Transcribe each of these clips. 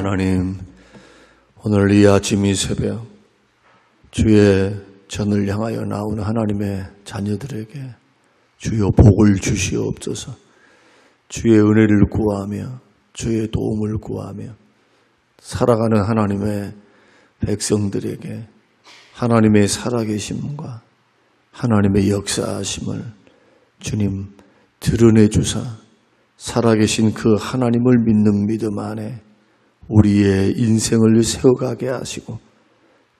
하나님, 오늘 이 아침 이 새벽 주의 전을 향하여 나오는 하나님의 자녀들에게 주여 복을 주시옵소서. 주의 은혜를 구하며 주의 도움을 구하며 살아가는 하나님의 백성들에게 하나님의 살아계심과 하나님의 역사하심을 주님 드러내 주사 살아계신 그 하나님을 믿는 믿음 안에 우리의 인생을 세워가게 하시고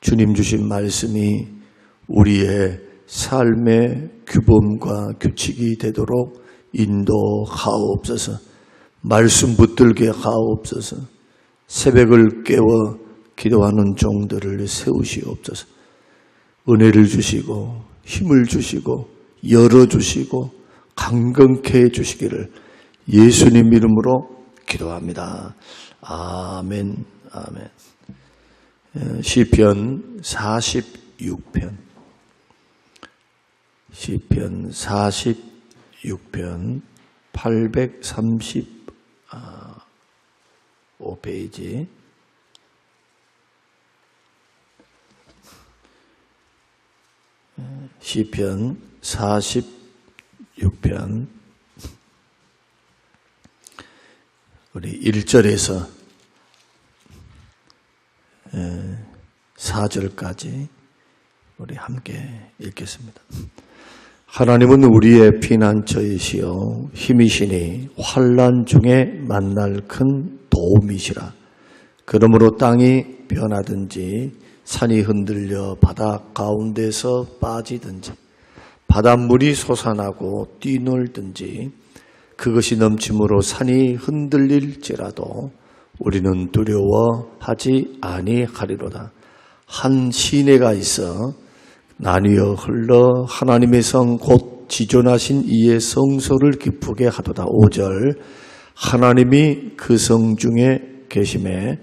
주님 주신 말씀이 우리의 삶의 규범과 규칙이 되도록 인도하옵소서. 말씀 붙들게 하옵소서. 새벽을 깨워 기도하는 종들을 세우시옵소서. 은혜를 주시고 힘을 주시고 열어주시고 강건케 해주시기를 예수님 이름으로 기도합니다. 아멘. 아멘. 시편 46편 46편 835페이지 시편 46편 우리 1절에서 4절까지 우리 함께 읽겠습니다. 하나님은 우리의 피난처이시요 힘이시니 환난 중에 만날 큰 도움이시라. 그러므로 땅이 변하든지 산이 흔들려 바다 가운데서 빠지든지 바닷물이 솟아나고 뛰놀든지 그것이 넘침으로 산이 흔들릴지라도 우리는 두려워하지 아니하리로다. 한 시내가 있어 나뉘어 흘러 하나님의 성 곧 지존하신 이의 성소를 기쁘게 하도다. 5절 하나님이 그 성 중에 계심에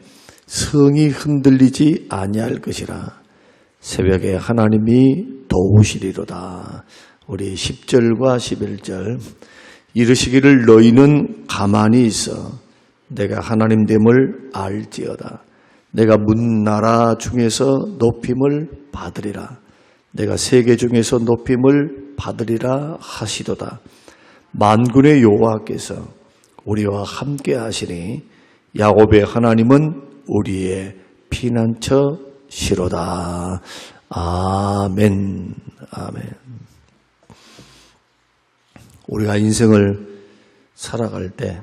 성이 흔들리지 아니할 것이라. 새벽에 하나님이 도우시리로다. 우리 10절과 11절 이르시기를 너희는 가만히 있어 내가 하나님됨을 알지어다. 내가 문나라 중에서 높임을 받으리라. 내가 세계 중에서 높임을 받으리라 하시도다. 만군의 여호와께서 우리와 함께 하시니 야곱의 하나님은 우리의 피난처시로다. 아멘. 아멘. 우리가 인생을 살아갈 때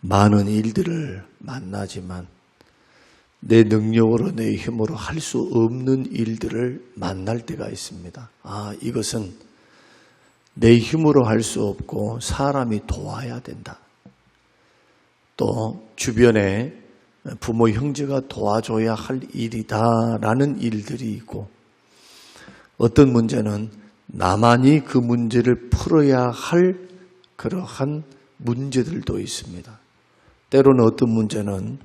많은 일들을 만나지만 내 능력으로 내 힘으로 할 수 없는 일들을 만날 때가 있습니다. 이것은 내 힘으로 할 수 없고 사람이 도와야 된다. 또 주변에 부모 형제가 도와줘야 할 일이다라는 일들이 있고 어떤 문제는 나만이 그 문제를 풀어야 할 그러한 문제들도 있습니다. 때로는 어떤 문제는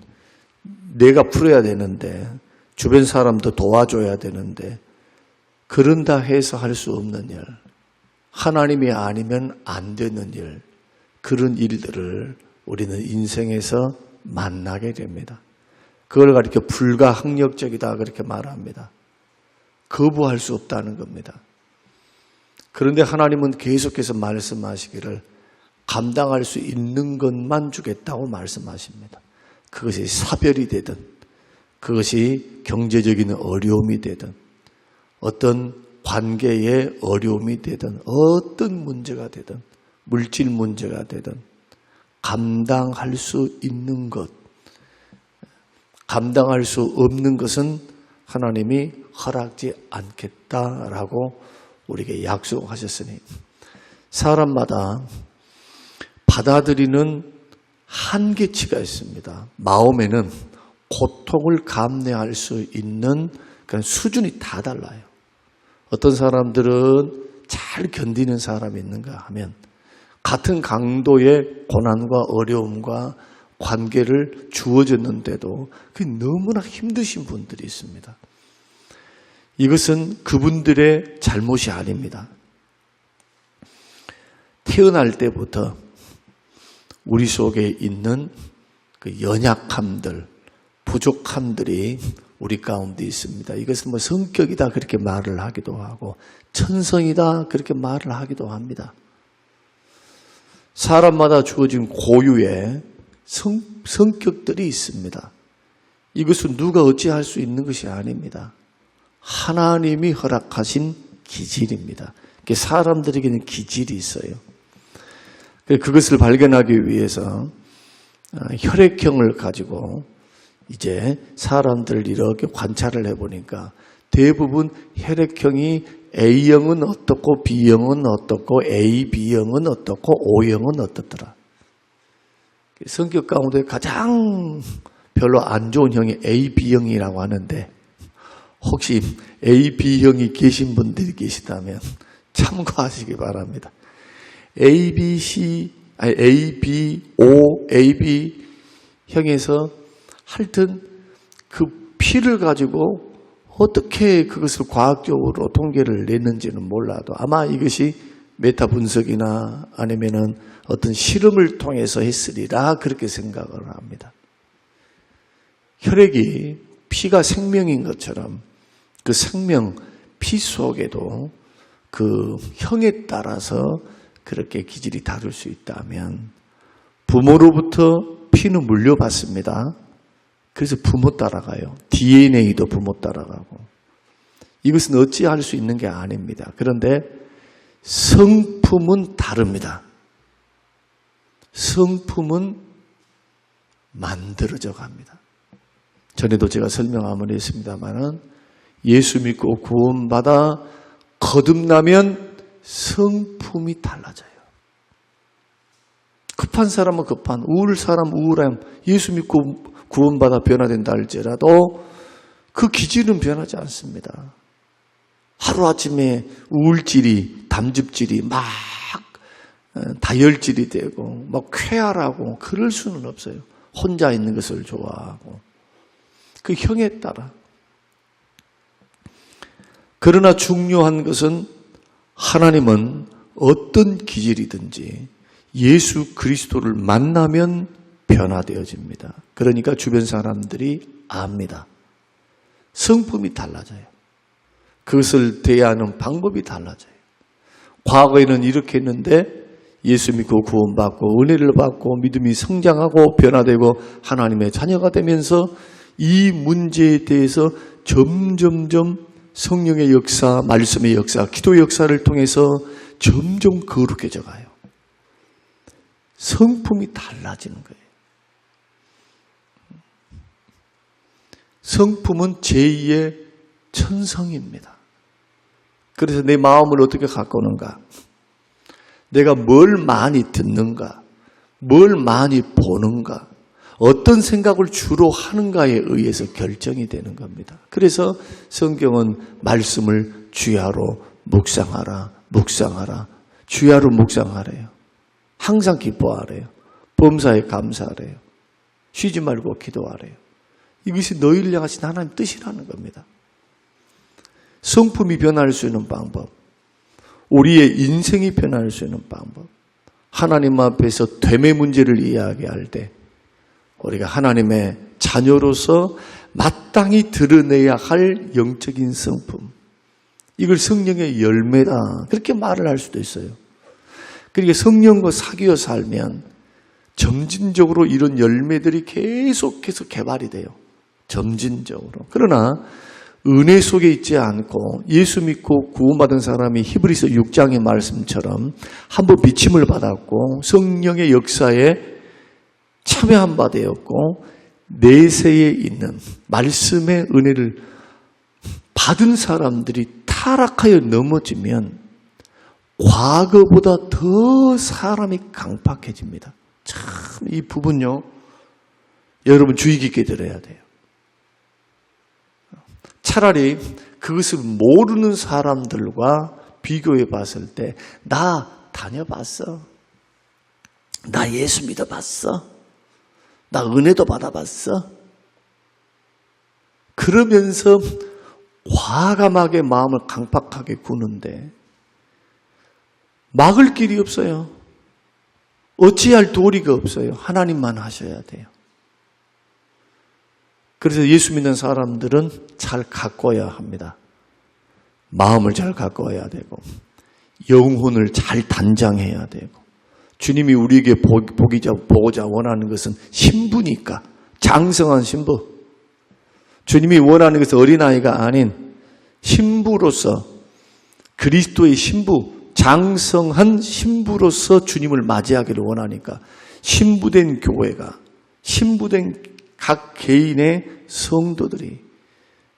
내가 풀어야 되는데 주변 사람도 도와줘야 되는데 그런다 해서 할 수 없는 일, 하나님이 아니면 안 되는 일, 그런 일들을 우리는 인생에서 만나게 됩니다. 그걸 가리켜 불가항력적이다 그렇게 말합니다. 거부할 수 없다는 겁니다. 그런데 하나님은 계속해서 말씀하시기를 감당할 수 있는 것만 주겠다고 말씀하십니다. 그것이 사별이 되든 그것이 경제적인 어려움이 되든 어떤 관계의 어려움이 되든 어떤 문제가 되든 물질 문제가 되든 감당할 수 있는 것, 감당할 수 없는 것은 하나님이 허락지 않겠다라고 우리에게 약속하셨으니 사람마다 받아들이는 한계치가 있습니다. 마음에는 고통을 감내할 수 있는 그런 수준이 다 달라요. 어떤 사람들은 잘 견디는 사람이 있는가 하면 같은 강도의 고난과 어려움과 관계를 주어졌는데도 그게 너무나 힘드신 분들이 있습니다. 이것은 그분들의 잘못이 아닙니다. 태어날 때부터 우리 속에 있는 그 연약함들, 부족함들이 우리 가운데 있습니다. 이것은 뭐 성격이다 그렇게 말을 하기도 하고 천성이다 그렇게 말을 하기도 합니다. 사람마다 주어진 고유의 성격들이 있습니다. 이것은 누가 어찌할 수 있는 것이 아닙니다. 하나님이 허락하신 기질입니다. 사람들에게는 기질이 있어요. 그것을 발견하기 위해서 혈액형을 가지고 이제 사람들을 이렇게 관찰을 해보니까 대부분 혈액형이 A형은 어떻고 B형은 어떻고 A, B형은 어떻고 O형은 어떻더라. 성격 가운데 가장 별로 안 좋은 형이 A, B형이라고 하는데 혹시 A, B형이 계신 분들이 계시다면 참고하시기 바랍니다. A, B, O, AB 형에서 하여튼 그 피를 가지고 어떻게 그것을 과학적으로 통계를 냈는지는 몰라도 아마 이것이 메타 분석이나 아니면은 어떤 실험을 통해서 했으리라 그렇게 생각을 합니다. 혈액이 피가 생명인 것처럼 그 생명 피 속에도 그 형에 따라서 그렇게 기질이 다를 수 있다면 부모로부터 피는 물려받습니다. 그래서 부모 따라가요. DNA도 부모 따라가고. 이것은 어찌할 수 있는 게 아닙니다. 그런데 성품은 다릅니다. 성품은 만들어져 갑니다. 전에도 제가 설명 한번 했습니다만은 예수 믿고 구원받아 거듭나면 성품이 달라져요. 급한 사람은 급한, 우울 사람 우울함, 예수 믿고 구원받아 변화된다 할지라도 그 기질은 변하지 않습니다. 하루아침에 우울질이, 담즙질이 막 다혈질이 되고 막 쾌활하고 그럴 수는 없어요. 혼자 있는 것을 좋아하고 그 형에 따라. 그러나 중요한 것은 하나님은 어떤 기질이든지 예수 그리스도를 만나면 변화되어집니다. 그러니까 주변 사람들이 압니다. 성품이 달라져요. 그것을 대하는 방법이 달라져요. 과거에는 이렇게 했는데 예수 믿고 구원받고 은혜를 받고 믿음이 성장하고 변화되고 하나님의 자녀가 되면서 이 문제에 대해서 점점점 성령의 역사, 말씀의 역사, 기도 역사를 통해서 점점 거룩해져 가요. 성품이 달라지는 거예요. 성품은 제2의 천성입니다. 그래서 내 마음을 어떻게 가꾸는가? 내가 뭘 많이 듣는가? 뭘 많이 보는가? 어떤 생각을 주로 하는가에 의해서 결정이 되는 겁니다. 그래서 성경은 말씀을 주야로 묵상하라, 묵상하라, 주야로 묵상하래요. 항상 기뻐하래요. 범사에 감사하래요. 쉬지 말고 기도하래요. 이것이 너희를 향하신 하나님 뜻이라는 겁니다. 성품이 변할 수 있는 방법, 우리의 인생이 변할 수 있는 방법, 하나님 앞에서 됨의 문제를 이야기할 때 우리가 하나님의 자녀로서 마땅히 드러내야 할 영적인 성품, 이걸 성령의 열매다 그렇게 말을 할 수도 있어요. 그러니까 성령과 사귀어 살면 점진적으로 이런 열매들이 계속해서 개발이 돼요. 점진적으로. 그러나 은혜 속에 있지 않고 예수 믿고 구원받은 사람이 히브리서 6장의 말씀처럼 한번 비침을 받았고 성령의 역사에 참여한 바 되었고 내세에 있는 말씀의 은혜를 받은 사람들이 타락하여 넘어지면 과거보다 더 사람이 강팍해집니다. 참 이 부분요, 여러분 주의 깊게 들어야 돼요. 차라리 그것을 모르는 사람들과 비교해 봤을 때 나 다녀봤어. 나 예수 믿어봤어. 나 은혜도 받아봤어. 그러면서 과감하게 마음을 강팍하게 구는데 막을 길이 없어요. 어찌할 도리가 없어요. 하나님만 하셔야 돼요. 그래서 예수 믿는 사람들은 잘 가꿔야 합니다. 마음을 잘 가꿔야 되고 영혼을 잘 단장해야 되고 주님이 우리에게 보고자 원하는 것은 신부니까 장성한 신부. 주님이 원하는 것은 어린아이가 아닌 신부로서 그리스도의 신부, 장성한 신부로서 주님을 맞이하기를 원하니까 신부된 교회가 신부된 각 개인의 성도들이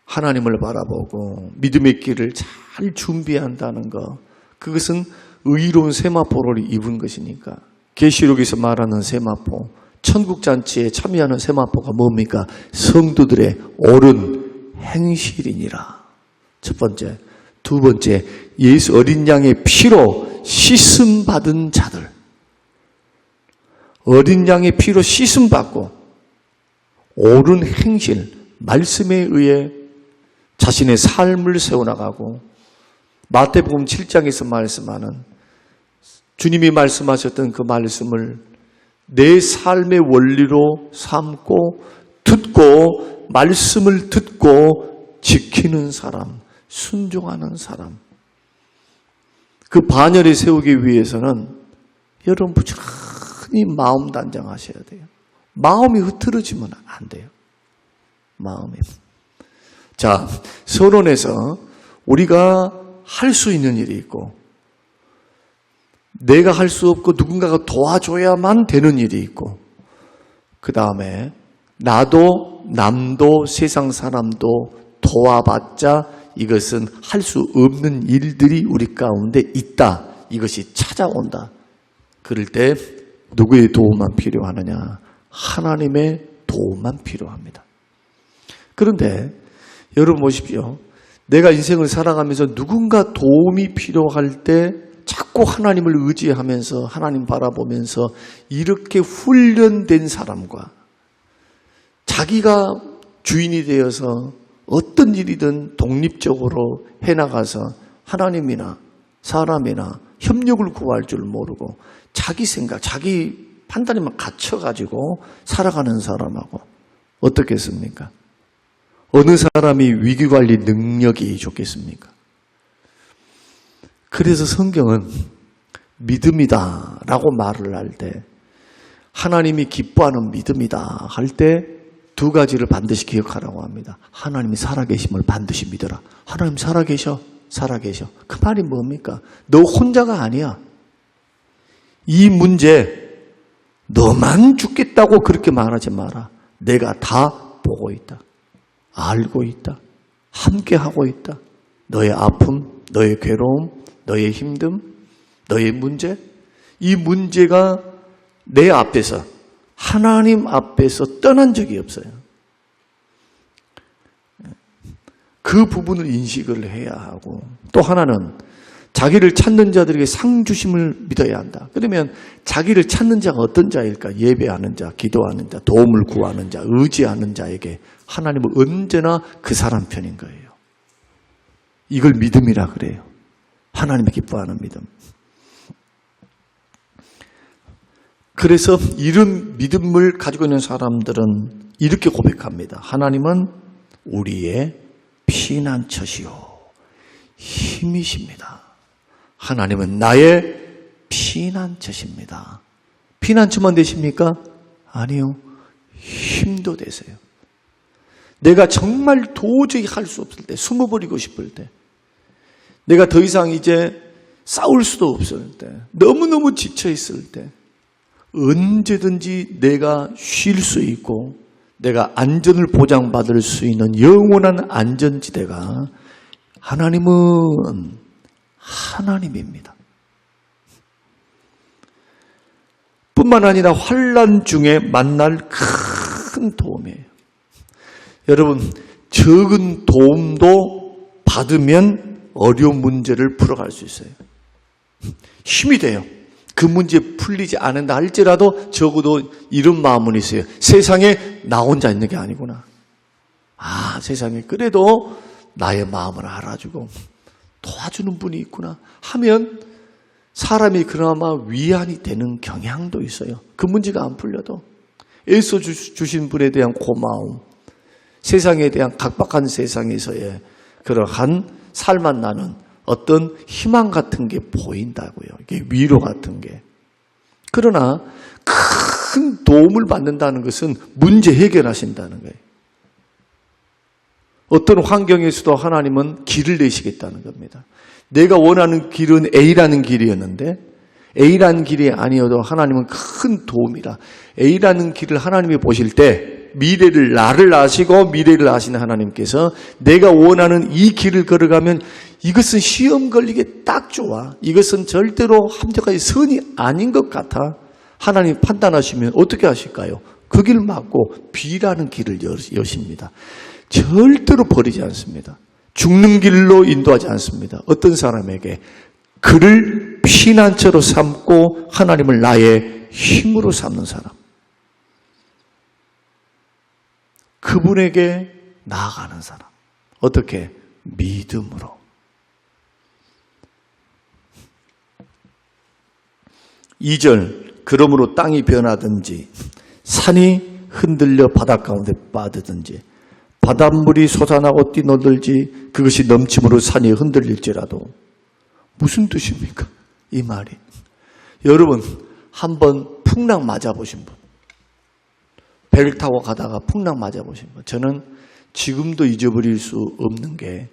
하나님을 바라보고 믿음의 길을 잘 준비한다는 것, 그것은 의로운 세마포를 입은 것이니까. 계시록에서 말하는 세마포, 천국잔치에 참여하는 세마포가 뭡니까? 성도들의 옳은 행실이니라. 첫 번째. 두 번째, 예수 어린 양의 피로 씻음 받은 자들. 어린 양의 피로 씻음 받고 옳은 행실, 말씀에 의해 자신의 삶을 세워나가고 마태복음 7장에서 말씀하는 주님이 말씀하셨던 그 말씀을 내 삶의 원리로 삼고 듣고 말씀을 듣고 지키는 사람, 순종하는 사람. 그 반열에 세우기 위해서는 여러분 부지런히 마음 단장하셔야 돼요. 마음이 흐트러지면 안 돼요. 마음이. 자, 서론에서 우리가 할 수 있는 일이 있고 내가 할 수 없고 누군가가 도와줘야만 되는 일이 있고 그 다음에 나도 남도 세상 사람도 도와봤자 이것은 할 수 없는 일들이 우리 가운데 있다. 이것이 찾아온다. 그럴 때 누구의 도움만 필요하느냐? 하나님의 도움만 필요합니다. 그런데 여러분 보십시오. 내가 인생을 살아가면서 누군가 도움이 필요할 때 자꾸 하나님을 의지하면서 하나님 바라보면서 이렇게 훈련된 사람과 자기가 주인이 되어서 어떤 일이든 독립적으로 해나가서 하나님이나 사람이나 협력을 구할 줄 모르고 자기 생각, 자기 판단에만 갇혀가지고 살아가는 사람하고 어떻겠습니까? 어느 사람이 위기관리 능력이 좋겠습니까? 그래서 성경은 믿음이다 라고 말을 할 때 하나님이 기뻐하는 믿음이다 할 때 두 가지를 반드시 기억하라고 합니다. 하나님이 살아계심을 반드시 믿어라. 하나님 살아계셔. 살아계셔. 그 말이 뭡니까? 너 혼자가 아니야. 이 문제 너만 죽겠다고 그렇게 말하지 마라. 내가 다 보고 있다. 알고 있다. 함께하고 있다. 너의 아픔, 너의 괴로움, 너의 힘듦, 너의 문제, 이 문제가 내 앞에서 하나님 앞에서 떠난 적이 없어요. 그 부분을 인식을 해야 하고 또 하나는 자기를 찾는 자들에게 상 주심을 믿어야 한다. 그러면 자기를 찾는 자가 어떤 자일까? 예배하는 자, 기도하는 자, 도움을 구하는 자, 의지하는 자에게 하나님은 언제나 그 사람 편인 거예요. 이걸 믿음이라 그래요. 하나님이 기뻐하는 믿음. 그래서 이런 믿음을 가지고 있는 사람들은 이렇게 고백합니다. 하나님은 우리의 피난처시오. 힘이십니다. 하나님은 나의 피난처십니다. 피난처만 되십니까? 아니요. 힘도 되세요. 내가 정말 도저히 할 수 없을 때, 숨어버리고 싶을 때, 내가 더 이상 이제 싸울 수도 없을 때, 너무너무 지쳐있을 때, 언제든지 내가 쉴 수 있고 내가 안전을 보장받을 수 있는 영원한 안전지대가 하나님은 하나님입니다. 뿐만 아니라 환난 중에 만날 큰 도움이에요. 여러분, 적은 도움도 받으면 어려운 문제를 풀어갈 수 있어요. 힘이 돼요. 그 문제 풀리지 않는다 할지라도 적어도 이런 마음은 있어요. 세상에 나 혼자 있는 게 아니구나. 아, 세상에 그래도 나의 마음을 알아주고 도와주는 분이 있구나 하면 사람이 그나마 위안이 되는 경향도 있어요. 그 문제가 안 풀려도 애써 주신 분에 대한 고마움, 세상에 대한 각박한 세상에서의 그러한 살만 나는 어떤 희망 같은 게 보인다고요. 이게 위로 같은 게. 그러나 큰 도움을 받는다는 것은 문제 해결하신다는 거예요. 어떤 환경에서도 하나님은 길을 내시겠다는 겁니다. 내가 원하는 길은 A라는 길이었는데 A라는 길이 아니어도 하나님은 큰 도움이라. A라는 길을 하나님이 보실 때 미래를 나를 아시고 미래를 아시는 하나님께서 내가 원하는 이 길을 걸어가면 이것은 시험 걸리게 딱 좋아. 이것은 절대로 함정의 선이 아닌 것 같아. 하나님 판단하시면 어떻게 하실까요? 그 길 막고 B라는 길을 여십니다. 절대로 버리지 않습니다. 죽는 길로 인도하지 않습니다. 어떤 사람에게 그를 피난처로 삼고 하나님을 나의 힘으로 삼는 사람. 그분에게 나아가는 사람. 어떻게? 믿음으로. 이 절, 그러므로 땅이 변하든지 산이 흔들려 바닷 가운데 빠지든지 바닷물이 솟아나고 뛰놀들지 그것이 넘침으로 산이 흔들릴지라도. 무슨 뜻입니까? 이 말이. 여러분, 한번 풍랑 맞아보신 분. 배를 타고 가다가 풍랑 맞아보신 분. 저는 지금도 잊어버릴 수 없는 게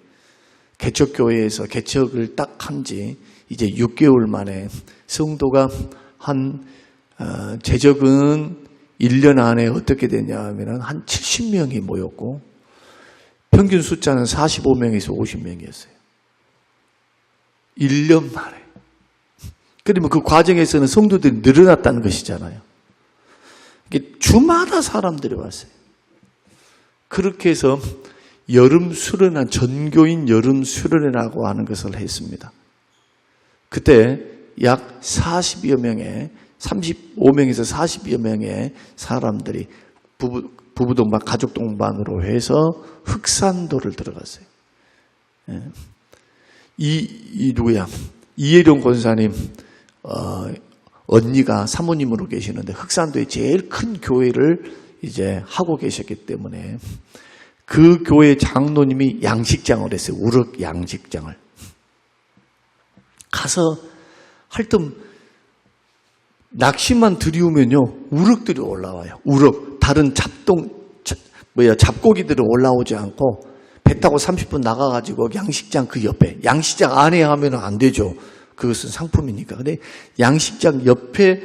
개척교회에서 개척을 딱 한 지 이제 6개월 만에 성도가 제적은 1년 안에 어떻게 되냐 하면 한 70명이 모였고 평균 숫자는 45명에서 50명이었어요. 1년 만에. 그러면 그 과정에서는 성도들이 늘어났다는 것이잖아요. 주마다 사람들이 왔어요. 그렇게 해서 여름 수련회, 전교인 여름 수련회라고 하는 것을 했습니다. 그때 약 40여 명의 35명에서 40여 명의 사람들이 부부 동반, 가족 동반으로 해서 흑산도를 들어갔어요. 누구야? 이혜령 권사님 언니가 사모님으로 계시는데 흑산도에 제일 큰 교회를 이제 하고 계셨기 때문에 그 교회 장로님이 양식장을 했어요. 우럭 양식장을. 가서 하여튼 낚시만 들이우면요 우럭들이 올라와요. 우럭. 다른 잡고기들은 올라오지 않고 배 타고 30분 나가가지고 양식장 그 옆에, 양식장 안에 하면 안 되죠. 그것은 상품이니까. 근데 양식장 옆에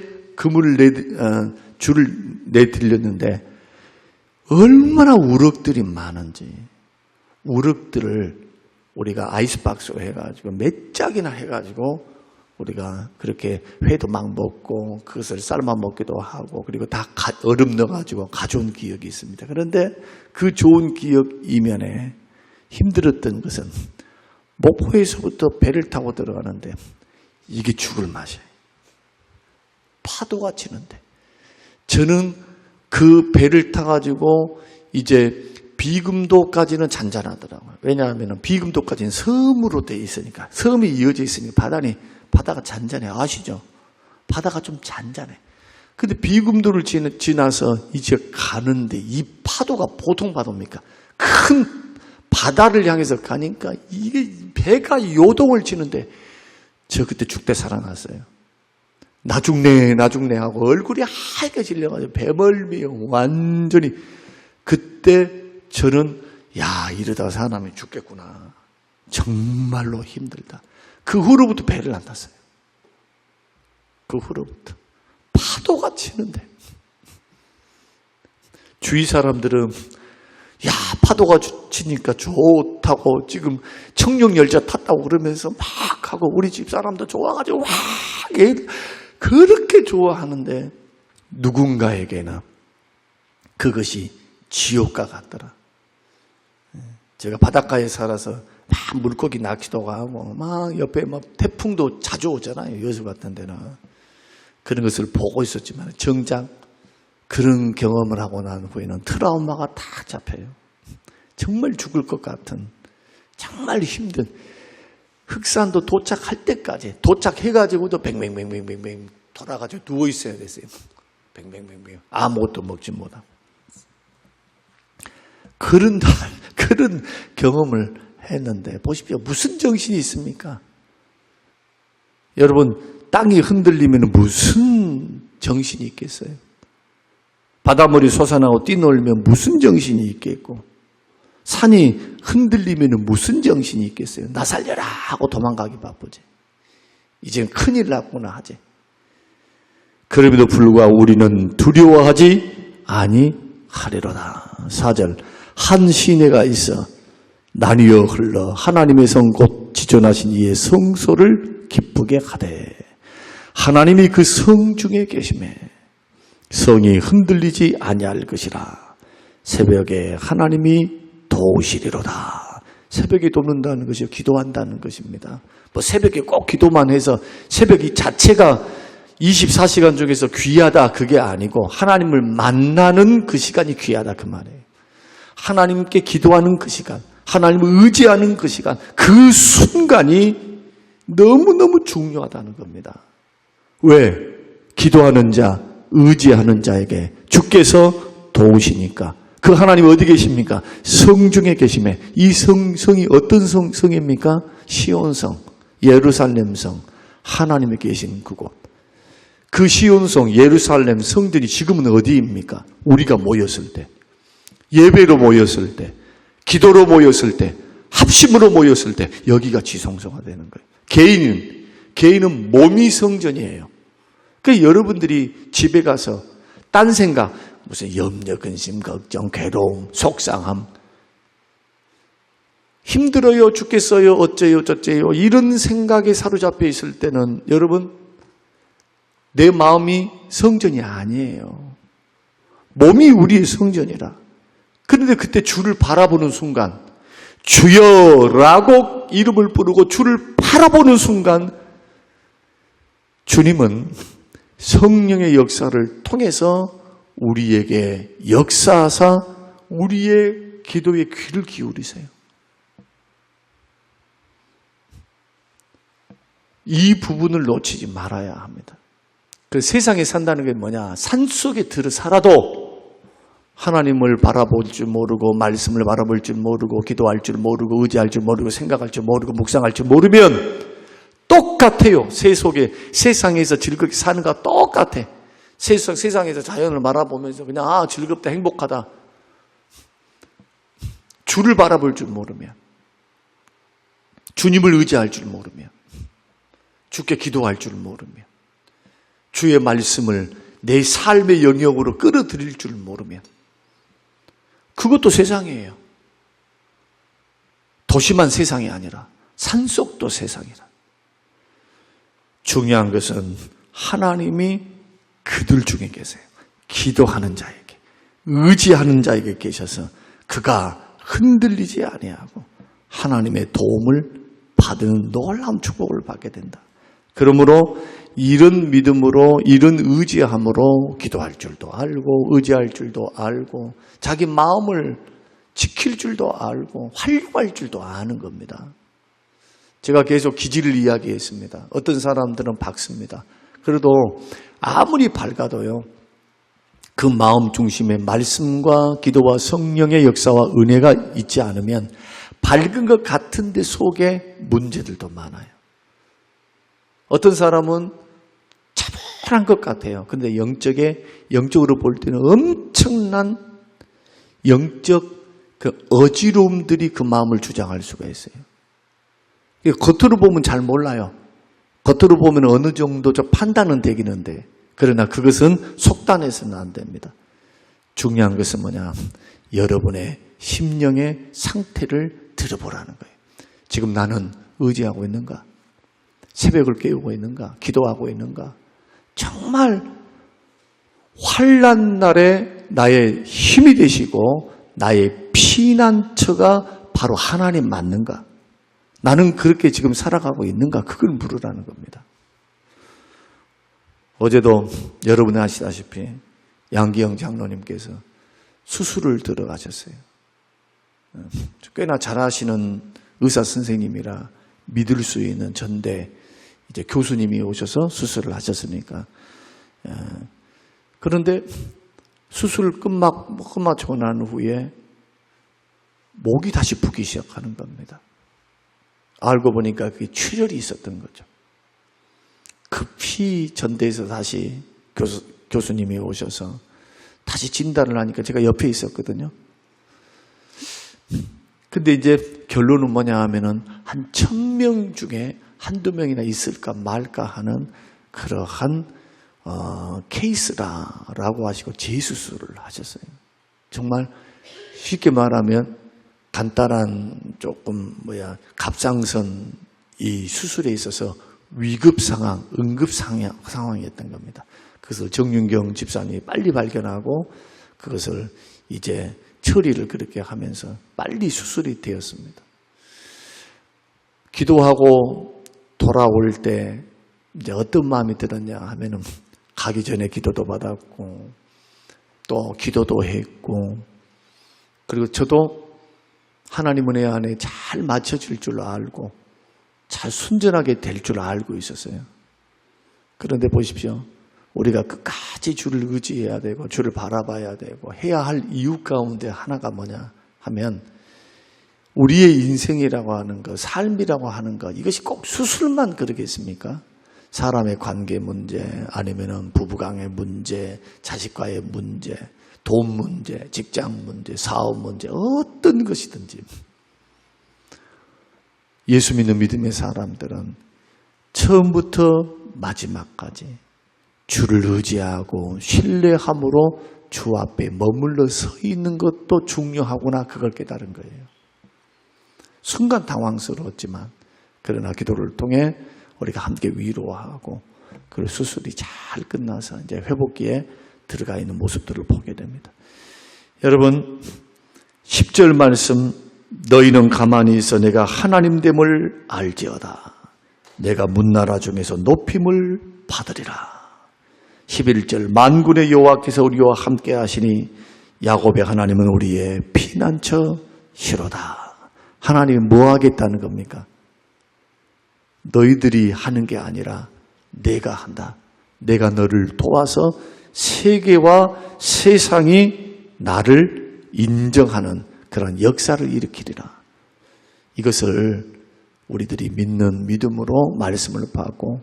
줄을 내들렸는데 얼마나 우럭들이 많은지. 우럭들을 우리가 아이스박스로 해가지고 몇 짝이나 해가지고 우리가 그렇게 회도 막 먹고 그것을 삶아 먹기도 하고 그리고 다 얼음 넣어가지고 가져온 기억이 있습니다. 그런데 그 좋은 기억 이면에 힘들었던 것은 목포에서부터 배를 타고 들어가는데 이게 죽을 맛이에요. 파도가 치는데 저는 그 배를 타가지고 이제 비금도까지는 잔잔하더라고요. 왜냐하면 비금도까지는 섬으로 되어 있으니까, 섬이 이어져 있으니까 바다가 잔잔해. 아시죠? 바다가 좀 잔잔해. 근데 비금도를 지나서 이제 가는데 이 파도가 보통 파도입니까? 큰 바다를 향해서 가니까 이게 배가 요동을 치는데 저 그때 죽대 살아났어요. 나 죽네 하고 얼굴이 하얗게 질려가지고 배멀미 완전히. 그때 저는 이러다가 사람이 죽겠구나. 정말로 힘들다. 그 후로부터 배를 안 탔어요. 그 후로부터. 파도가 치는데. 주위 사람들은 파도가 치니까 좋다고 지금 청룡열차 탔다고 그러면서 막 하고 우리 집 사람도 좋아가지고 그렇게 좋아하는데 누군가에게는 그것이 지옥과 같더라. 제가 바닷가에 살아서 막 물고기 낚시도 하고 막 옆에 막 태풍도 자주 오잖아요. 여수 같은 데는. 그런 것을 보고 있었지만 정작 그런 경험을 하고 난 후에는 트라우마가 다 잡혀요. 정말 죽을 것 같은 정말 힘든 흑산도 도착할 때까지 도착해가지고도 뱅뱅뱅뱅뱅뱅 돌아가지고 누워 있어야 됐어요. 뱅뱅뱅뱅 아무것도 먹지 못하고. 그런 경험을 했는데 보십시오. 무슨 정신이 있습니까? 여러분, 땅이 흔들리면 무슨 정신이 있겠어요? 바닷물이 솟아나고 뛰놀면 무슨 정신이 있겠고, 산이 흔들리면 무슨 정신이 있겠어요? 나 살려라 하고 도망가기 바쁘지. 이젠 큰일 났구나 하지. 그럼에도 불구하고 우리는 두려워하지 아니하리로다. 4절, 한 시내가 있어 나뉘어 흘러 하나님의 성 곧 지존하신 이의 성소를 기쁘게 하되 하나님이 그 성 중에 계심에 성이 흔들리지 아니할 것이라. 새벽에 하나님이 도우시리로다. 새벽에 돕는다는 것이 기도한다는 것입니다. 뭐 새벽에 꼭 기도만 해서 새벽이 자체가 24시간 중에서 귀하다 그게 아니고 하나님을 만나는 그 시간이 귀하다 그 말이에요. 하나님께 기도하는 그 시간, 하나님을 의지하는 그 시간, 그 순간이 너무너무 중요하다는 겁니다. 왜? 기도하는 자, 의지하는 자에게 주께서 도우시니까. 그 하나님 어디 계십니까? 성 중에 계심에. 이 성이 어떤 성입니까? 시온성, 예루살렘성, 하나님이 계신 그곳. 그 시온성, 예루살렘 성들이 지금은 어디입니까? 우리가 모였을 때, 예배로 모였을 때, 기도로 모였을 때, 합심으로 모였을 때 여기가 지성소가 되는 거예요. 개인은 몸이 성전이에요. 그러니까 여러분들이 집에 가서 딴 생각, 무슨 염려, 근심, 걱정, 괴로움, 속상함, 힘들어요, 죽겠어요, 어째요, 저째요 이런 생각에 사로잡혀 있을 때는 여러분 내 마음이 성전이 아니에요. 몸이 우리의 성전이라. 그런데 그때 주를 바라보는 순간, 주여라고 이름을 부르고 주를 바라보는 순간 주님은 성령의 역사를 통해서 우리에게 역사하사 우리의 기도에 귀를 기울이세요. 이 부분을 놓치지 말아야 합니다. 그 세상에 산다는 게 뭐냐? 산속에 들어 살아도 하나님을 바라볼 줄 모르고 말씀을 바라볼 줄 모르고 기도할 줄 모르고 의지할 줄 모르고 생각할 줄 모르고 묵상할 줄 모르면 똑같아요. 세상에서 즐겁게 사는 거와 똑같아. 세상에서 자연을 바라보면서 그냥 즐겁다 행복하다. 주를 바라볼 줄 모르면, 주님을 의지할 줄 모르면, 주께 기도할 줄 모르면, 주의 말씀을 내 삶의 영역으로 끌어들일 줄 모르면 그것도 세상이에요. 도시만 세상이 아니라 산속도 세상이라. 중요한 것은 하나님이 그들 중에 계세요. 기도하는 자에게, 의지하는 자에게 계셔서 그가 흔들리지 아니하고 하나님의 도움을 받은 놀라운 축복을 받게 된다. 그러므로 이런 믿음으로, 이런 의지함으로 기도할 줄도 알고 의지할 줄도 알고 자기 마음을 지킬 줄도 알고 활용할 줄도 아는 겁니다. 제가 계속 기질을 이야기했습니다. 어떤 사람들은 밝습니다. 그래도 아무리 밝아도요, 그 마음 중심에 말씀과 기도와 성령의 역사와 은혜가 있지 않으면 밝은 것 같은데 속에 문제들도 많아요. 어떤 사람은 차분한 것 같아요. 그런데 영적으로 볼 때는 엄청난 영적 그 어지러움들이 그 마음을 주장할 수가 있어요. 겉으로 보면 잘 몰라요. 겉으로 보면 어느 정도 판단은 되기는데, 그러나 그것은 속단해서는 안 됩니다. 중요한 것은 뭐냐? 여러분의 심령의 상태를 들어보라는 거예요. 지금 나는 의지하고 있는가? 새벽을 깨우고 있는가? 기도하고 있는가? 정말 환난 날에 나의 힘이 되시고 나의 피난처가 바로 하나님 맞는가? 나는 그렇게 지금 살아가고 있는가? 그걸 물으라는 겁니다. 어제도 여러분이 아시다시피 양기영 장로님께서 수술을 들어가셨어요. 꽤나 잘하시는 의사 선생님이라 믿을 수 있는 전대 이제 교수님이 오셔서 수술을 하셨으니까. 그런데 수술을 끝마치고 난 후에 목이 다시 붓기 시작하는 겁니다. 알고 보니까 그게 출혈이 있었던 거죠. 급히 전대에서 다시 교수님이 오셔서 다시 진단을 하니까 제가 옆에 있었거든요. 근데 이제 결론은 뭐냐 하면은 한 1000명 중에 한두 명이나 있을까 말까 하는 그러한 케이스라고 하시고 재수술을 하셨어요. 정말 쉽게 말하면 간단한 조금 갑상선 이 수술에 있어서 위급 상황, 응급 상황이었던 겁니다. 그것을 정윤경 집사님이 빨리 발견하고 그것을 이제 처리를 그렇게 하면서 빨리 수술이 되었습니다. 기도하고 돌아올 때 이제 어떤 마음이 들었냐 하면은 가기 전에 기도도 받았고 또 기도도 했고 그리고 저도 하나님 은혜 안에 잘 맞춰질 줄 알고 잘 순전하게 될 줄 알고 있었어요. 그런데 보십시오. 우리가 끝까지 주를 의지해야 되고 주를 바라봐야 되고 해야 할 이유 가운데 하나가 뭐냐 하면 우리의 인생이라고 하는 것, 삶이라고 하는 것 이것이 꼭 수술만 그러겠습니까? 사람의 관계 문제 아니면은 부부간의 문제, 자식과의 문제, 돈 문제, 직장 문제, 사업 문제 어떤 것이든지 예수 믿는 믿음의 사람들은 처음부터 마지막까지 주를 의지하고 신뢰함으로 주 앞에 머물러 서 있는 것도 중요하구나 그걸 깨달은 거예요. 순간 당황스러웠지만 그러나 기도를 통해 우리가 함께 위로하고 그 수술이 잘 끝나서 이제 회복기에 들어가 있는 모습들을 보게 됩니다. 여러분 10절 말씀 너희는 가만히 있어 내가 하나님됨을 알지어다. 내가 문나라 중에서 높임을 받으리라. 11절 만군의 여호와께서 우리와 함께 하시니 야곱의 하나님은 우리의 피난처 시로다. 하나님이 뭐 하겠다는 겁니까? 너희들이 하는 게 아니라 내가 한다. 내가 너를 도와서 세계와 세상이 나를 인정하는 그런 역사를 일으키리라. 이것을 우리들이 믿는 믿음으로 말씀을 받고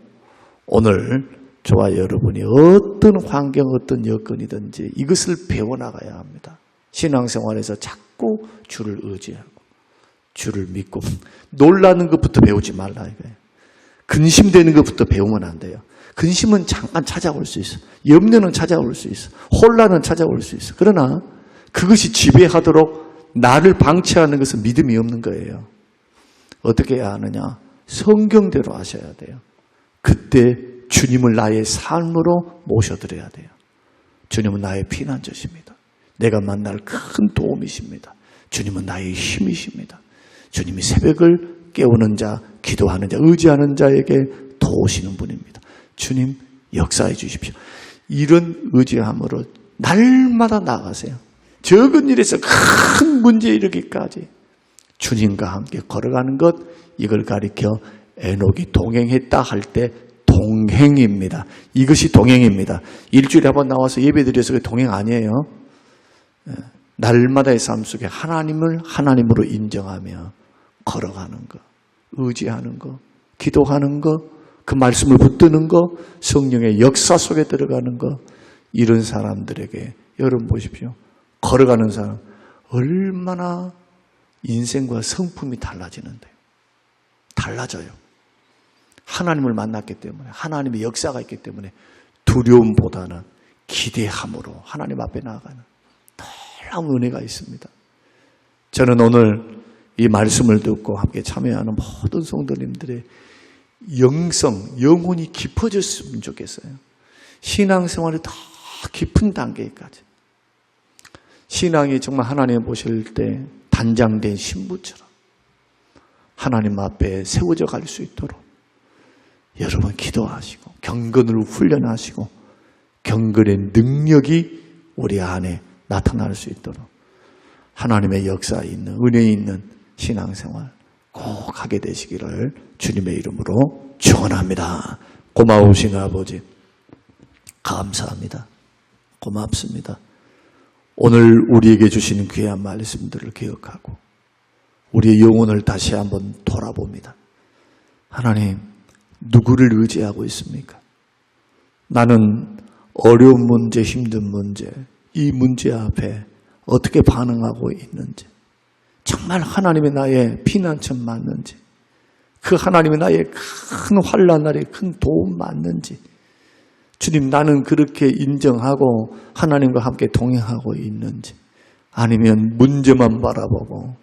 오늘 저와 여러분이 어떤 환경, 어떤 여건이든지 이것을 배워나가야 합니다. 신앙생활에서 자꾸 주를 의지하고 주를 믿고 놀라는 것부터 배우지 말라 이거예요. 근심되는 것부터 배우면 안 돼요. 근심은 잠깐 찾아올 수 있어. 염려는 찾아올 수 있어. 혼란은 찾아올 수 있어. 그러나 그것이 지배하도록 나를 방치하는 것은 믿음이 없는 거예요. 어떻게 해야 하느냐? 성경대로 하셔야 돼요. 그때 주님을 나의 삶으로 모셔드려야 돼요. 주님은 나의 피난처십니다. 내가 만날 큰 도움이십니다. 주님은 나의 힘이십니다. 주님이 새벽을 깨우는 자, 기도하는 자, 의지하는 자에게 도우시는 분입니다. 주님 역사해 주십시오. 이런 의지함으로 날마다 나가세요. 적은 일에서 큰 문제에 이르기까지 주님과 함께 걸어가는 것, 이걸 가리켜 에녹이 동행했다 할 때 동행입니다. 이것이 동행입니다. 일주일에 한 번 나와서 예배드려서 동행 아니에요. 날마다의 삶 속에 하나님을 하나님으로 인정하며 걸어가는 것, 의지하는 것, 기도하는 것, 그 말씀을 붙드는 것, 성령의 역사 속에 들어가는 것, 이런 사람들에게 여러분 보십시오. 걸어가는 사람 얼마나 인생과 성품이 달라지는데요. 달라져요. 하나님을 만났기 때문에, 하나님의 역사가 있기 때문에 두려움보다는 기대함으로 하나님 앞에 나아가는 놀라운 은혜가 있습니다. 저는 오늘 이 말씀을 듣고 함께 참여하는 모든 성도님들의 영혼이 깊어졌으면 좋겠어요. 신앙생활이 더 깊은 단계까지. 신앙이 정말 하나님 보실 때 단장된 신부처럼 하나님 앞에 세워져 갈 수 있도록 여러분 기도하시고 경건을 훈련하시고 경건의 능력이 우리 안에 나타날 수 있도록 하나님의 역사에 있는 은혜에 있는 신앙생활 꼭 하게 되시기를 주님의 이름으로 축원합니다. 고마우신 아버지 감사합니다. 고맙습니다. 오늘 우리에게 주시는 귀한 말씀들을 기억하고 우리의 영혼을 다시 한번 돌아봅니다. 하나님, 누구를 의지하고 있습니까? 나는 어려운 문제, 힘든 문제, 이 문제 앞에 어떻게 반응하고 있는지, 정말 하나님의 나의 피난처 맞는지, 그 하나님의 나의 큰 환난 날에 큰 도움 맞는지, 주님, 나는 그렇게 인정하고 하나님과 함께 동행하고 있는지, 아니면 문제만 바라보고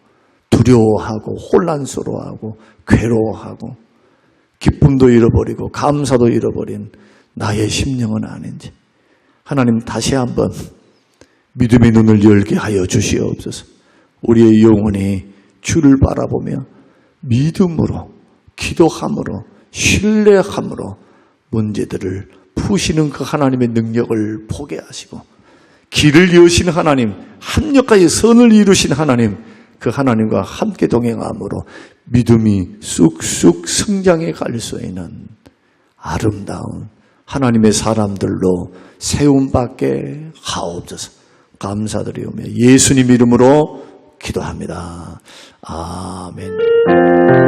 두려워하고 혼란스러워하고 괴로워하고 기쁨도 잃어버리고 감사도 잃어버린 나의 심령은 아닌지, 하나님 다시 한번 믿음의 눈을 열게 하여 주시옵소서. 우리의 영혼이 주를 바라보며 믿음으로, 기도함으로, 신뢰함으로 문제들을 푸시는 그 하나님의 능력을 보게 하시고, 길을 여신 하나님, 합력하여 선을 이루신 하나님, 그 하나님과 함께 동행함으로 믿음이 쑥쑥 성장해 갈 수 있는 아름다운 하나님의 사람들로 세움받게 하옵소서. 감사드리오며 예수님 이름으로 기도합니다. 아멘.